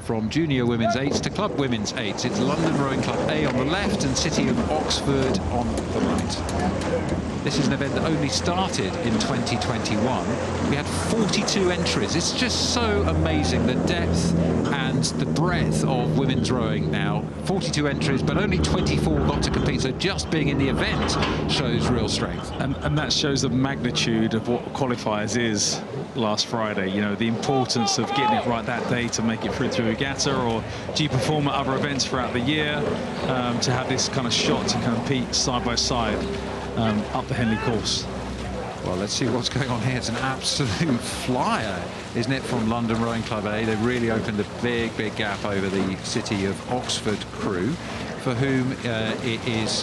from junior women's eights to club women's eights. It's London Rowing Club A on the left and City of Oxford on the right. This is an event that only started in 2021. We had 42 entries. It's just so amazing, the depth and the breadth of women's rowing now. 42 entries, but only 24 got to compete, so just being in the event shows real strength. And that shows the magnitude of what qualifiers is last Friday. You know, the importance of getting it right that day to make it through to regatta, or do you perform at other events throughout the year to have this kind of shot to compete side by side up the Henley course. Well, let's see what's going on here. It's an absolute flyer, isn't it, from London Rowing Club A? They've really opened a big, big gap over the City of Oxford crew, for whom it is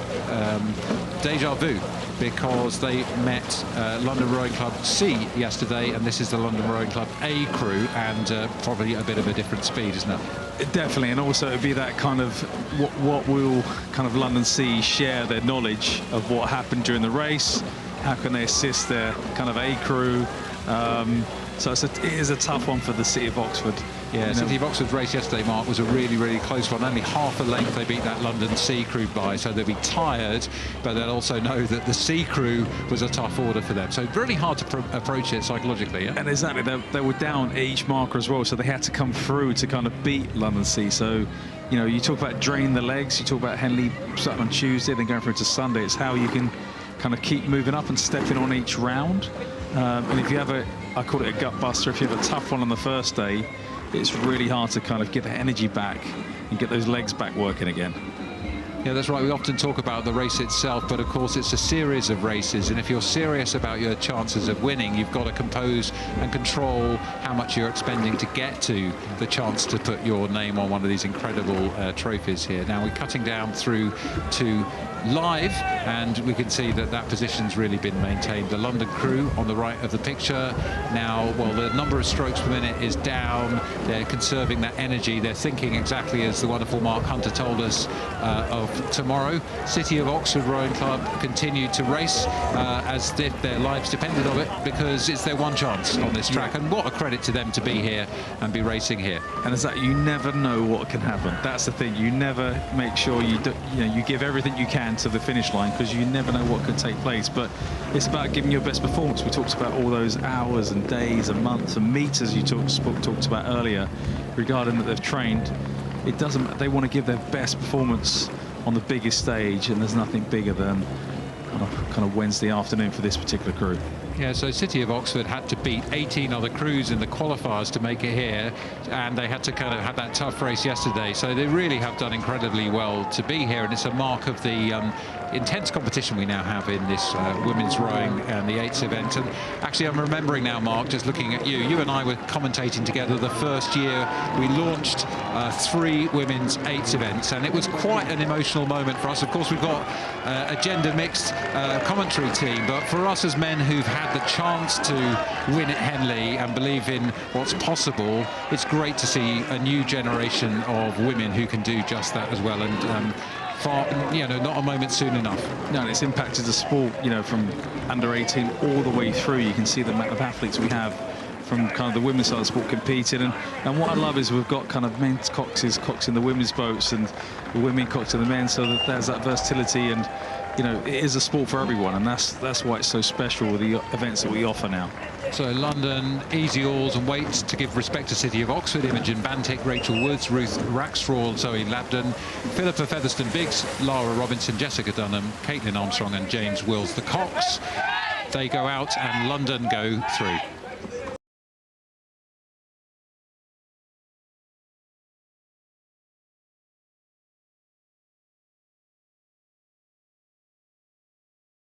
deja vu, because they met London Rowing Club C yesterday, and this is the London Rowing Club A crew, and probably a bit of a different speed, isn't it? Definitely, and also it'd be that kind of what will kind of London C share their knowledge of what happened during the race. How can they assist their kind of A crew? So it is a tough one for the City of Oxford. Yeah, City of Oxford's race yesterday, Mark, was a really, really close one. Only half a length they beat that London C crew by, so they'll be tired, but they'll also know that the C crew was a tough order for them. So really hard to approach it psychologically. Yeah? And exactly, they were down at each marker as well, so they had to come through to kind of beat London C. So, you know, you talk about drain the legs, you talk about Henley starting on Tuesday, then going through to Sunday. It's how you can kind of keep moving up and stepping on each round. And if you have I call it a gut buster, if you have a tough one on the first day, it's really hard to kind of get the energy back and get those legs back working again. Yeah, that's right. We often talk about the race itself, but of course it's a series of races, and if you're serious about your chances of winning, you've got to compose and control how much you're expending to get to the chance to put your name on one of these incredible trophies here. Now we're cutting down through to live, and we can see that that position's really been maintained. The London crew on the right of the picture now, well, the number of strokes per minute is down. They're conserving that energy. They're thinking exactly as the wonderful Mark Hunter told us of tomorrow. City of Oxford Rowing Club continue to race as if their lives depended on it, because it's their one chance on this track. And what a credit to them to be here and be racing here. And it's that you never know what can happen. That's the thing. You never make sure you give everything you can to the finish line, because you never know what could take place. But it's about giving your best performance. We talked about all those hours and days and months and meters you talked about earlier regarding that they've trained. It doesn't, they want to give their best performance on the biggest stage, and there's nothing bigger than kind of Wednesday afternoon for this particular crew. Yeah, so City of Oxford had to beat 18 other crews in the qualifiers to make it here, and they had to kind of have that tough race yesterday. So they really have done incredibly well to be here, and it's a mark of the intense competition we now have in this women's rowing and the eights event. And actually, I'm remembering now, Mark, just looking at you and I were commentating together the first year we launched 3 women's eights events, and it was quite an emotional moment for us. Of course, we've got a gender mixed commentary team, but for us as men who've had the chance to win at Henley and believe in what's possible, it's great to see a new generation of women who can do just that as well. And not a moment soon enough. No, and it's impacted the sport, you know, from under 18 all the way through. You can see the amount of athletes we have from kind of the women's side of the sport competing. And what I love is we've got kind of men's coxes in the women's boats and the women cox in the men, so that there's that versatility. And you know, it is a sport for everyone, and that's why it's so special with the events that we offer now. So London, easy oars and weights to give respect to City of Oxford. Imogen Bantic, Rachel Woods, Ruth Rackstraw, Zoe Labden, Philippa Featherstone-Biggs, Lara Robinson, Jessica Dunham, Caitlin Armstrong and James Wills. The cox, they go out and London go through.